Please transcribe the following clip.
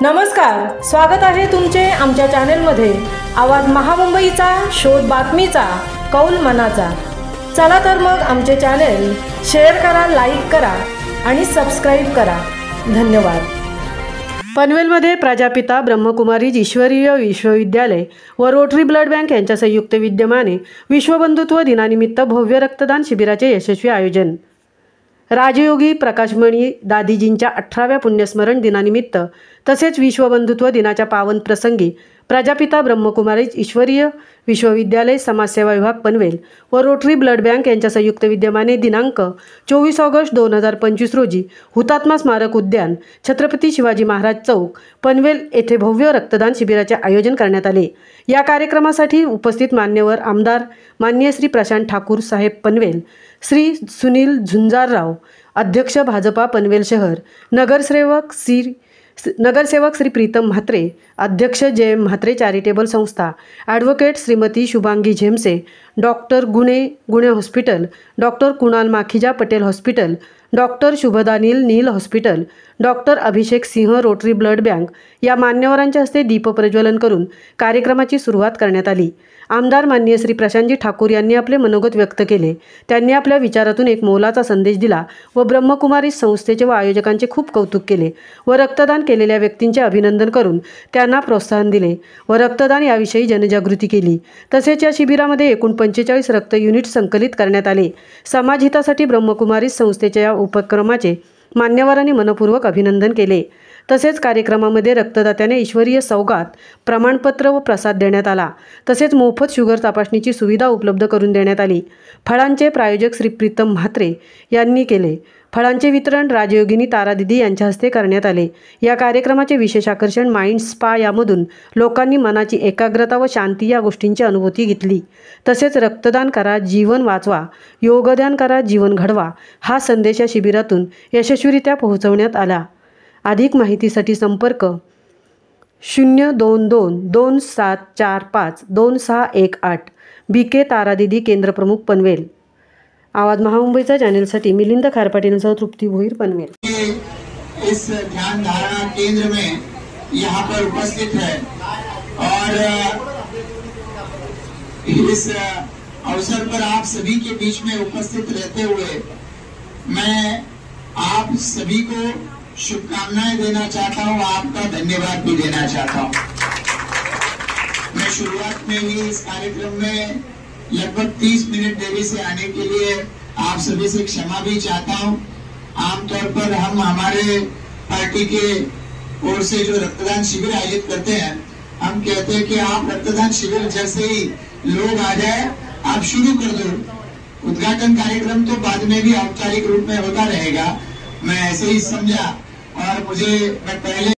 नमस्कार, स्वागत आहे तुमचे आमच्या चॅनलमध्ये। आवाज महामुंबईचा, शोध बातमीचा, कौल मनाचा। चला तर मग आमचे चॅनल शेअर करा, लाईक करा आणि सबस्क्राइब करा। धन्यवाद। पनवेलमध्ये प्रजापिता ब्रह्मकुमारीज ईश्वरीय विश्वविद्यालय व रोटरी ब्लड बँक यांच्या संयुक्त विद्यमाने विश्वबंधुत्व दिनानिमित्त भव्य रक्तदान शिबिराचे यशस्वी आयोजन। राजयोगी प्रकाशमणी दादीजींच्या 18व्या पुण्यस्मरण दिनानिमित्त तसेच विश्वबंधुत्व दिनाच्या पावन प्रसंगी प्रजापिता ब्रह्मकुमारीज ईश्वरीय विश्वविद्यालय समाजसेवा विभाग पनवेल व रोटरी ब्लड बँक यांच्या संयुक्त विद्यमाने दिनांक 24 ऑगस्ट 2025 रोजी हुतात्मा स्मारक उद्यान, छत्रपती शिवाजी महाराज चौक, पनवेल येथे भव्य रक्तदान शिबिराचे आयोजन करण्यात आले। या कार्यक्रमासाठी उपस्थित मान्यवर आमदार माननीय श्री प्रशांत ठाकूर साहेब पनवेल, श्री सुनील झुंजारराव अध्यक्ष भाजपा पनवेल शहर, नगरसेवक श्री प्रीतम म्हात्रे अध्यक्ष जय म्हात्रे चॅरिटेबल संस्था, advocate Shrimati Shubhangi Zemse, doctor Gune hospital, doctor Kunal Makhija Patel hospital, doctor Shubhadanil Neel hospital, doctor Abhishek Singh Rotary blood bank या मान्यवरांच्या हस्ते दीपप्रज्वलन करून कार्यक्रमाची सुरुवात करण्यात आली। आमदार माननीय श्री प्रशांतजी ठाकूर यांनी आपले मनोगत व्यक्त केले। त्यांनी आपल्या विचारातून एक मोलाचा संदेश दिला व ब्रह्मकुमारी संस्थेचे व आयोजकांचे खूप कौतुक केले व रक्तदान केलेल्या व्यक्तींचे अभिनंदन करून त्यांना प्रोत्साहन दिले व रक्तदान याविषयी जनजागृती केली। तसेच या शिबिरामध्ये एकूण 45 रक्त युनिट संकलित करण्यात आले। समाजहितासाठी ब्रह्मकुमारी संस्थेच्या या उपक्रमाचे मान्यवरांनी मनपूर्वक अभिनंदन केले। तसेच कार्यक्रमामध्ये रक्तदात्याने ईश्वरीय सौगात, प्रमाणपत्र व प्रसाद देण्यात आला। तसेच मोफत शुगर तपासणीची सुविधा उपलब्ध करून देण्यात आली। फळांचे प्रायोजक श्री प्रीतम म्हात्रे यांनी केले। फळांचे वितरण राजयोगिनी तारादिदी यांच्या हस्ते करण्यात आले। या कार्यक्रमाचे विशेष आकर्षण माइंड स्पा यामधून लोकांनी मनाची एकाग्रता व शांती या गोष्टींची अनुभूती घेतली। तसेच रक्तदान करा, जीवन वाचवा, योगदान करा, जीवन घडवा हा संदेश या शिबिरातून यशस्वीरित्या पोहोचवण्यात आला। अधिक माहितीसाठी संपर्क 022-2745-2618 BK तारादिदी केंद्र प्रमुख पनवेल। आवाज महामुंबईचा चॅनलसाठी मिलिंद खारपाटीलसह तृप्ती भोईर पनवेल। इस ध्यान धारणा केंद्र में यहाँ पर उपस्थित है और इस अवसर पर आप सभी के बीच में उपस्थित रहते हुए मैं आप सभी को शुभकामनाएं देना चाहता हूं, आपका धन्यवाद भी देना चाहता हूं। मैं शुरुआत में ही इस कार्यक्रम में लगभग 30 मिनट देरी से आने के लिए आप सभी से क्षमा भी चाहता हूं। आमतौर पर हम हमारे पार्टी के ओर से जो रक्तदान शिविर आयोजित करते हैं, हम कहते हैं कि आप रक्तदान शिविर जैसे ही लोग आ जाए आप शुरू कर दो। उद्घाटन कार्यक्रम तो बाद में भी औपचारिक रूप में होता रहेगा, मैं ऐसे ही समझा और मैं पहले